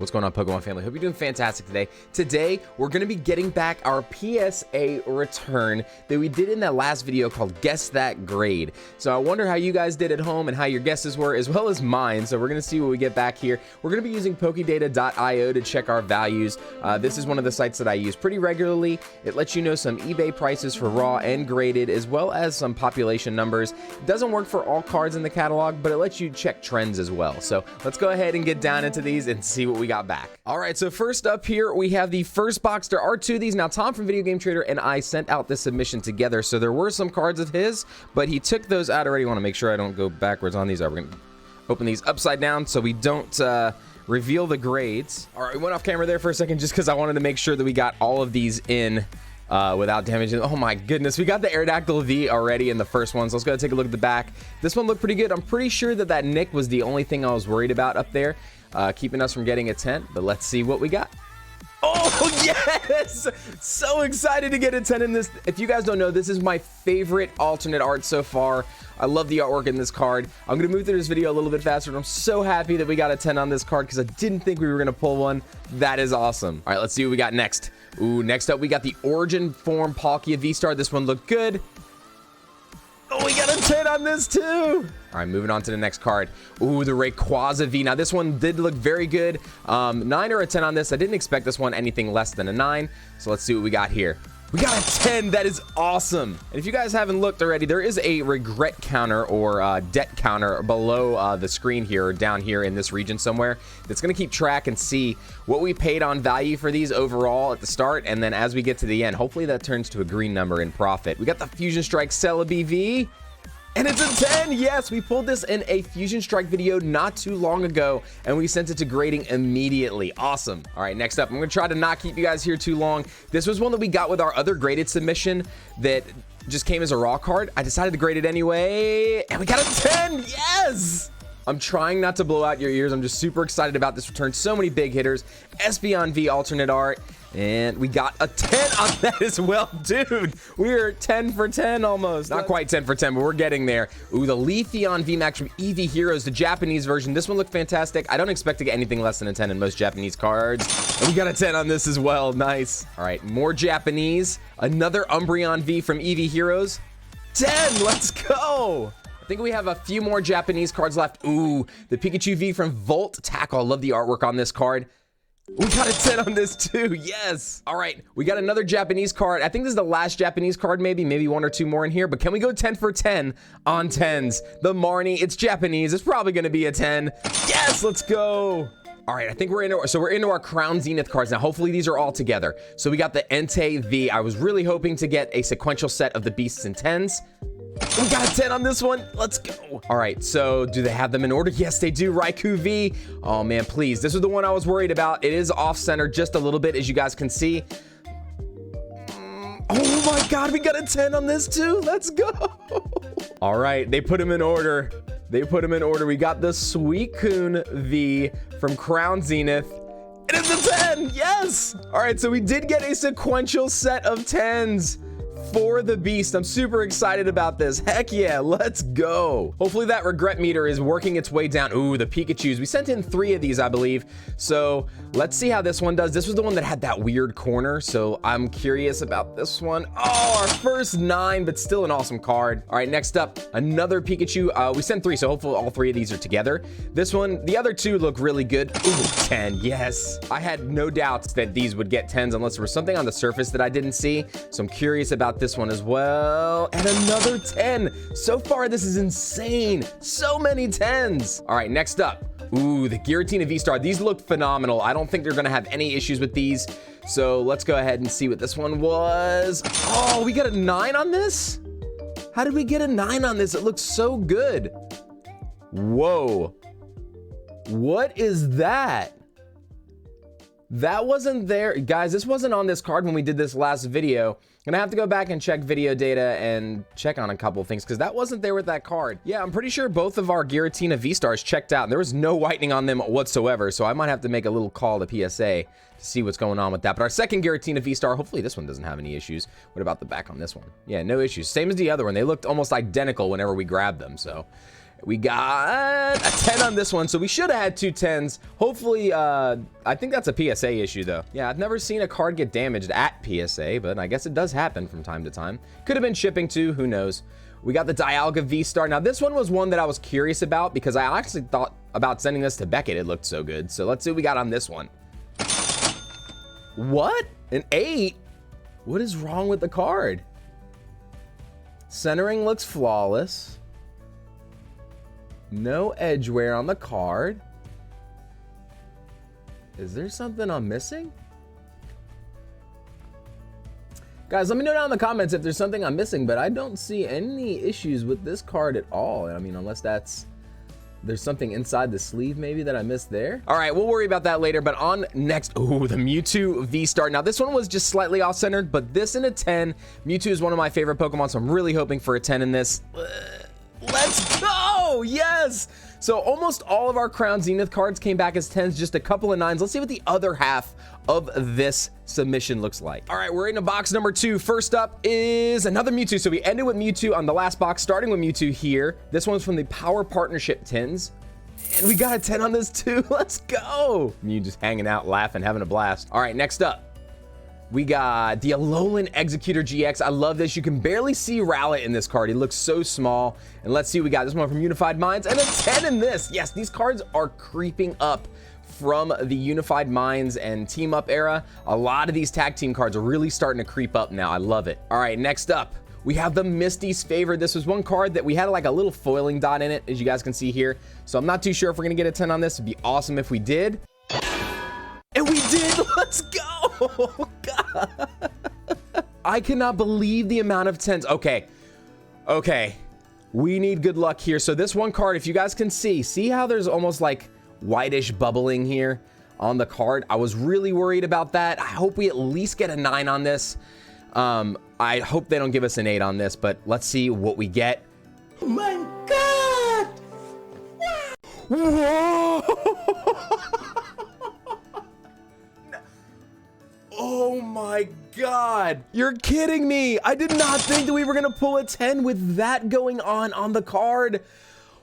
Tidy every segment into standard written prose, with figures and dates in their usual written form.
What's going on, Pokemon family? Hope you're doing fantastic today. Today, we're going to be getting back our PSA return that we did in that last video called Guess That Grade. So I wonder how you guys did at home and how your guesses were, as well as mine. So we're going to see what we get back here. We're going to be using pokedata.io to check our values. This is one of the sites that I use pretty regularly. It lets you know some eBay prices for raw and graded, as well as some population numbers. It doesn't work for all cards in the catalog, but it lets you check trends as well. So let's go ahead and get down into these and see what we got back. All right, so first up here, we have the first box. There are two of these. Now, Tom from Video Game Trader and I sent out this submission together, so there were some cards of his, but he took those out already. I want to make sure I don't go backwards on these. We're going to open these upside down so we don't reveal the grades. All right, we went off camera there for a second just because I wanted to make sure that we got all of these in without damaging. Oh my goodness, we got the Aerodactyl V already in the first one, so let's go take a look at the back. This one looked pretty good. I'm pretty sure that that nick was the only thing I was worried about up there, keeping us from getting a 10, but let's see what we got. Oh yes, so excited to get a 10 in this. If you guys don't know, this is my favorite alternate art so far. I love the artwork in this card. I'm gonna move through this video a little bit faster, but I'm so happy that we got a 10 on this card because I didn't think we were gonna pull one. That is awesome. All right, let's see what we got next. Ooh, next up we got the Origin Form Palkia V-Star. This one looked good. Oh, we got a 10 on this too. All right, moving on to the next card. Ooh, the Rayquaza V. Now, this one did look very good. 9 or a 10 on this. I didn't expect this one anything less than a 9. So let's see what we got here. We got a 10. That is awesome. And if you guys haven't looked already, there is a regret counter or debt counter below the screen here, or down here in this region somewhere, that's going to keep track and see what we paid on value for these overall at the start. And then as we get to the end, hopefully that turns to a green number in profit. We got the Fusion Strike Celebi V. And it's a 10. Yes, we pulled this in a Fusion Strike video not too long ago, and we sent it to grading immediately. Awesome. All right, next up, I'm going to try to not keep you guys here too long. This was one that we got with our other graded submission that just came as a raw card. I decided to grade it anyway, and we got a 10. Yes! I'm trying not to blow out your ears. I'm just super excited about this return. So many big hitters. Espeon V alternate art. And we got a 10 on that as well. Dude, we're 10 for 10 almost. Not quite 10 for 10, but we're getting there. Ooh, the Leafeon VMAX from EV Heroes, the Japanese version. This one looked fantastic. I don't expect to get anything less than a 10 in most Japanese cards. And we got a 10 on this as well. Nice. All right, more Japanese. Another Umbreon V from EV Heroes. 10, let's go. I think we have a few more Japanese cards left. Ooh, the Pikachu V from Volt Tackle. I love the artwork on this card. We got a 10 on this too. Yes. All right, we got another Japanese card. I think this is the last Japanese card, maybe one or two more in here, but can we go 10 for 10 on 10s? The Marnie, it's Japanese. It's probably going to be a 10. Yes, let's go. All right, I think we're into our Crown Zenith cards now. Hopefully these are all together. So we got the Entei V. I was really hoping to get a sequential set of the Beasts and 10s. We got a 10 on this one. Let's go. All right, so do they have them in order? Yes, they do. Raikou V. Oh, man, please. This is the one I was worried about. It is off-center just a little bit, as you guys can see. Oh, my God. We got a 10 on this, too. Let's go. All right, they put them in order. We got the Suicune V from Crown Zenith. And it's a 10. Yes. All right, so we did get a sequential set of 10s. For the Beast. I'm super excited about this. Heck yeah, let's go. Hopefully that regret meter is working its way down. Ooh, the Pikachus. We sent in 3 of these, I believe. So let's see how this one does. This was the one that had that weird corner, so I'm curious about this one. Oh, our first 9, but still an awesome card. All right, next up, another Pikachu. We sent 3, so hopefully all 3 of these are together. This one, the other 2 look really good. Ooh, 10, yes. I had no doubts that these would get 10s unless there was something on the surface that I didn't see, so I'm curious about this one as well. And another 10. So far, this is insane. So many 10s. All right, next up. Ooh, the Giratina V-Star. These look phenomenal. I don't think they're going to have any issues with these. So let's go ahead and see what this one was. Oh, we got a 9 on this? How did we get a 9 on this? It looks so good. Whoa. What is that? That wasn't there. Guys, this wasn't on this card when we did this last video. Gonna have to go back and check video data and check on a couple of things because that wasn't there with that card. Yeah, I'm pretty sure both of our Giratina V-Stars checked out. There was no whitening on them whatsoever, so I might have to make a little call to PSA to see what's going on with that. But our second Giratina V-Star, hopefully this one doesn't have any issues. What about the back on this one? Yeah, no issues. Same as the other one. They looked almost identical whenever we grabbed them, so We got a 10 on this one, so we should have had 2 10s. Hopefully, I think that's a PSA issue, though. Yeah, I've never seen a card get damaged at PSA, but I guess it does happen from time to time. Could have been shipping, too. Who knows? We got the Dacula V-Star. Now, this one was one that I was curious about because I actually thought about sending this to Beckett. It looked so good. So let's see what we got on this one. What? An 8? What is wrong with the card? Centering looks flawless. No edge wear on the card. Is there something I'm missing? Guys, let me know down in the comments if there's something I'm missing, but I don't see any issues with this card at all. I mean, unless there's something inside the sleeve maybe that I missed there. All right, we'll worry about that later, but on next, oh, the Mewtwo V-Star. Now, this one was just slightly off-centered, but this in a 10. Mewtwo is one of my favorite Pokemon, so I'm really hoping for a 10 in this. Let's go! Yes! So almost all of our Crown Zenith cards came back as 10s, just a couple of 9s. Let's see what the other half of this submission looks like. All right, we're in box number 2. First up is another Mewtwo. So we ended with Mewtwo on the last box, starting with Mewtwo here. This one's from the Power Partnership tins. And we got a 10 on this too. Let's go. Mew just hanging out, laughing, having a blast. All right, next up. We got the Alolan Executor GX. I love this. You can barely see Rowlet in this card. He looks so small. And let's see, we got this one from Unified Minds and a 10 in this. Yes, these cards are creeping up from the Unified Minds and Team Up era. A lot of these tag team cards are really starting to creep up now. I love it. All right, next up, we have the Misty's Favor. This was one card that we had like a little foiling dot in it, as you guys can see here. So I'm not too sure if we're gonna get a 10 on this. It'd be awesome if we did. And we did. Let's go. God. I cannot believe the amount of 10s. Okay. We need good luck here. So this one card, if you guys can see how there's almost like whitish bubbling here on the card. I was really worried about that. I hope we at least get a 9 on this. I hope they don't give us an 8 on this, but let's see what we get. Oh my God. Whoa. Oh my God. You're kidding me. I did not think that we were going to pull a 10 with that going on the card.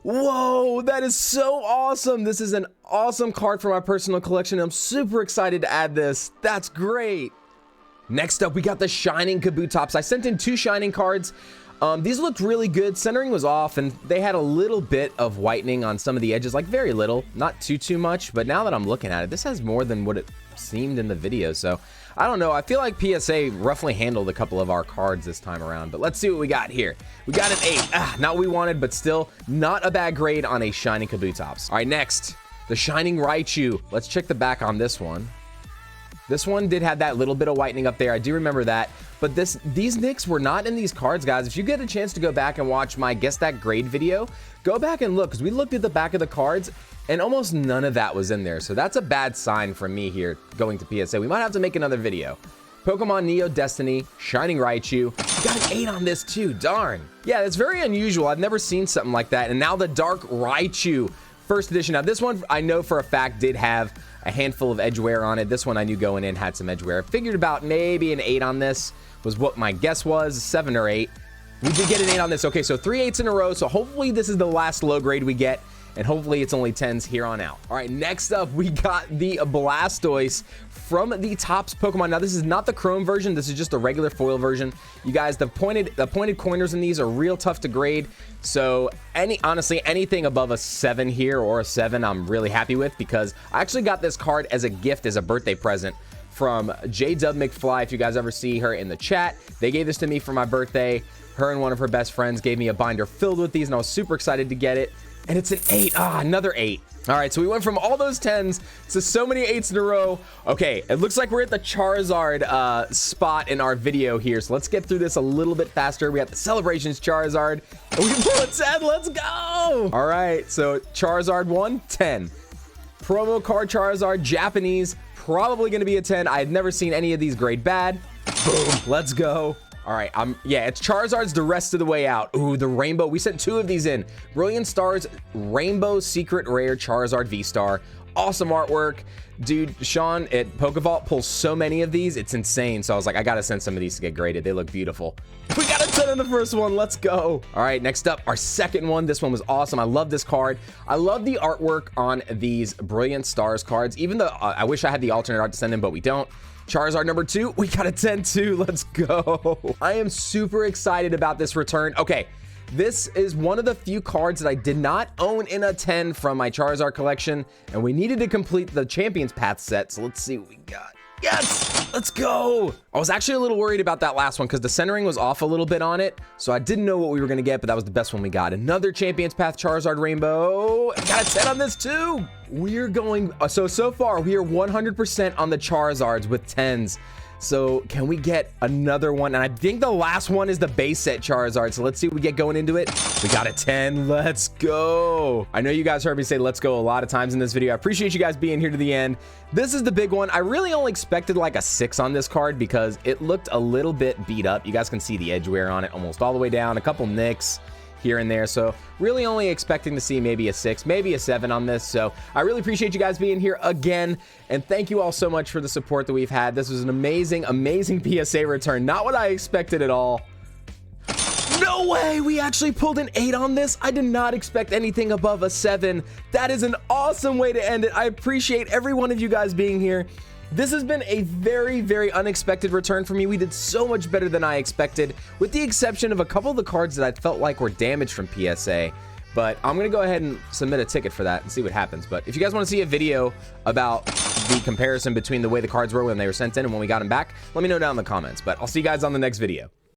Whoa, that is so awesome. This is an awesome card for my personal collection. I'm super excited to add this. That's great. Next up, we got the Shining Kabutops. I sent in 2 Shining cards. These looked really good. Centering was off, and they had a little bit of whitening on some of the edges, like very little, not too much. But now that I'm looking at it, this has more than what it seemed in the video. So I don't know. I feel like PSA roughly handled a couple of our cards this time around, but let's see what we got here. We got an 8. Not what we wanted, but still not a bad grade on a Shining Kabutops. All right, next, the Shining Raichu. Let's check the back on this one. This one did have that little bit of whitening up there. I do remember that. But these nicks were not in these cards, guys. If you get a chance to go back and watch my Guess That Grade video, go back and look, because we looked at the back of the cards and almost none of that was in there. So that's a bad sign from me here going to PSA. We might have to make another video. Pokemon Neo Destiny, Shining Raichu. You got an 8 on this too, darn. Yeah, that's very unusual. I've never seen something like that. And now the Dark Raichu first edition. Now this one I know for a fact did have a handful of edge wear on it. This one I knew going in had some edge wear. I figured about maybe an 8 on this was what my guess was, 7 or 8. We did get an 8 on this. Okay, so 3 8s in a row. So hopefully this is the last low grade we get, and hopefully it's only 10s here on out. All right, next up, we got the Blastoise from the Topps Pokemon. Now, this is not the Chrome version. This is just a regular foil version. You guys, the pointed corners in these are real tough to grade. So honestly, anything above a 7 here or a 7, I'm really happy with, because I actually got this card as a gift, as a birthday present from J-Dub McFly. If you guys ever see her in the chat, they gave this to me for my birthday. Her and one of her best friends gave me a binder filled with these, and I was super excited to get it. And it's an 8. Another 8. All right, so we went from all those 10s to so many 8s in a row. Okay, it looks like we're at the Charizard spot in our video here. So let's get through this a little bit faster. We got the Celebrations Charizard, and we pull a 10. Let's go. All right, so Charizard 1, 10. Promo card Charizard, Japanese, probably going to be a 10. I had never seen any of these grade bad. Boom, let's go. All right, yeah, it's Charizard's the rest of the way out. Ooh, the Rainbow. We sent 2 of these in. Brilliant Stars, Rainbow Secret Rare Charizard V-Star. awesome artwork. Dude, Sean at PokeVault pulls so many of these, it's insane. So I was like, I gotta send some of these to get graded. They look beautiful. We got a 10 on the first one. Let's go. All right, next up, our second one. This one was awesome. I love this card. I love the artwork on these Brilliant Stars cards, even though I wish I had the alternate art to send in, but we don't. Charizard number 2, we got a 10 too. Let's go. I am super excited about this return. Okay, this is one of the few cards that I did not own in a 10 from my Charizard collection, and we needed to complete the Champions Path set, so let's see what we got. Yes, let's go. I was actually a little worried about that last one because the centering was off a little bit on it, so I didn't know what we were going to get, but that was the best one we got. Another Champions Path Charizard Rainbow. I got a 10 on this too. We're going, so far we are 100% on the Charizards with 10s. So can we get another one? And I think the last one is the base set Charizard. So let's see what we get going into it. We got a 10. Let's go. I know you guys heard me say let's go a lot of times in this video. I appreciate you guys being here to the end. This is the big one. I really only expected like a 6 on this card because it looked a little bit beat up. You guys can see the edge wear on it almost all the way down, a couple nicks here and there. So really only expecting to see maybe a 6, maybe a 7 on this. So I really appreciate you guys being here again. And thank you all so much for the support that we've had. This was an amazing, amazing PSA return. Not what I expected at all. No way! We actually pulled an 8 on this. I did not expect anything above a 7. That is an awesome way to end it. I appreciate every one of you guys being here. This has been a very, very unexpected return for me. We did so much better than I expected, with the exception of a couple of the cards that I felt like were damaged from PSA. But I'm going to go ahead and submit a ticket for that and see what happens. But if you guys want to see a video about the comparison between the way the cards were when they were sent in and when we got them back, let me know down in the comments. But I'll see you guys on the next video.